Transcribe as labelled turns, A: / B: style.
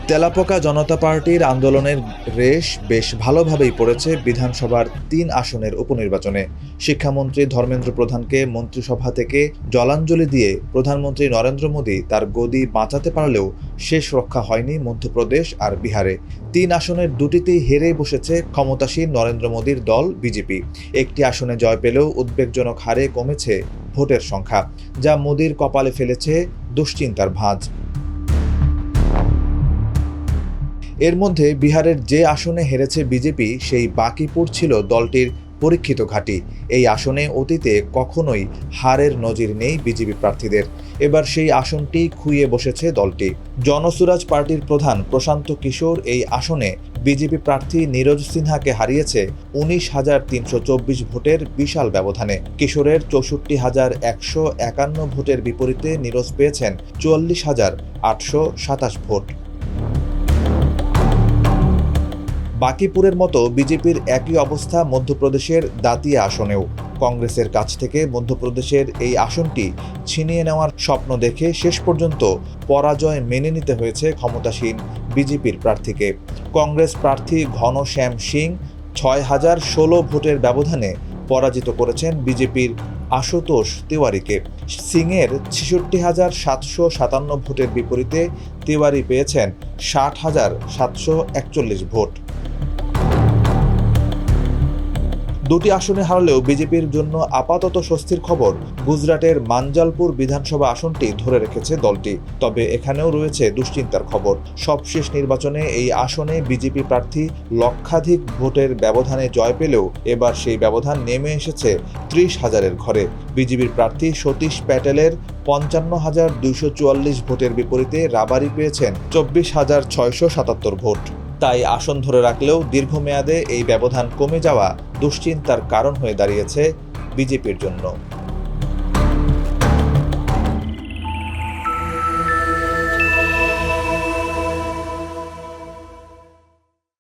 A: তেলাপোকা জনতা পার্টির আন্দোলনের রেশ বেশ ভালোভাবেই পড়েছে বিধানসভার ৩ আসনের উপনির্বাচনে। শিক্ষামন্ত্রী ধর্মেন্দ্র প্রধানকে মন্ত্রিসভা থেকে জলাঞ্জলি দিয়ে প্রধানমন্ত্রী নরেন্দ্র মোদী তার গদি বাঁচাতে পারলেও শেষ রক্ষা হয়নি মধ্যপ্রদেশ আর বিহারে। ৩ আসনের দুটিতেই হেরে বসেছে ক্ষমতাসীন নরেন্দ্র মোদীর দল বিজেপি। একটি আসনে জয় পেলেও উদ্বেগজনক হারে কমেছে ভোটের সংখ্যা, যা মোদীর কপালে ফেলেছে দুশ্চিন্তার ভাঁজ। এর মধ্যে বিহারের যে আসনে হেরেছে বিজেপি, সেই বাঁকিপুর ছিল দলটির পরীক্ষিত ঘাঁটি। এই আসনে অতীতে কখনোই হারের নজির নেই বিজেপি প্রার্থীদের। এবার সেই আসনটি খুইয়ে বসেছে দলটি। জনসুরাজ পার্টির প্রধান প্রশান্ত কিশোর এই আসনে বিজেপি প্রার্থী নীরজ সিনহাকে হারিয়েছে ১৯,৩২৪ ভোটের বিশাল ব্যবধানে। কিশোরের ৬৪,১৫১ ভোটের বিপরীতে নীরজ পেয়েছেন ৪৪,৮২৭ ভোট। বাঁকিপুরের মতো বিজেপির একই অবস্থা মধ্যপ্রদেশের দাতিয়া আসনেও। কংগ্রেসের কাছ থেকে মধ্যপ্রদেশের এই আসনটি ছিনিয়ে নেওয়ার স্বপ্ন দেখে শেষ পর্যন্ত পরাজয় মেনে নিতে হয়েছে ক্ষমতাসীন বিজেপির প্রার্থীকে। কংগ্রেস প্রার্থী ঘনশ্যাম সিং ৬,০১৬ ভোটের ব্যবধানে পরাজিত করেছেন বিজেপির আশুতোষ তিওয়ারিকে। সিংয়ের ৬৬,৭৫৭ ভোটের বিপরীতে তিওয়ারি পেয়েছেন ৬০,৭৪১ ভোট। দুটি আসনে হারলেও বিজেপির জন্য আপাতত স্বস্তির খবর, গুজরাটের মানজালপুর বিধানসভা আসনটি ধরে রেখেছে দলটি। তবে এখানেও রয়েছে দুশ্চিন্তার খবর। সবশেষ নির্বাচনে এই আসনে বিজেপি প্রার্থী লক্ষাধিক ভোটের ব্যবধানে জয় পেলেও এবার সেই ব্যবধান নেমে এসেছে ৩০,০০০-এর ঘরে। বিজেপির প্রার্থী সতীশ প্যাটেলের ৫৫,২৪৪ ভোটের বিপরীতে রাবারি পেয়েছেন ২৪,৬৭৭ ভোট। তাই আসন ধরে রাখলেও দীর্ঘমেয়াদে এই ব্যবধান কমে যাওয়া দুশ্চিন্তার কারণ হয়ে দাঁড়িয়েছে বিজেপির জন্য।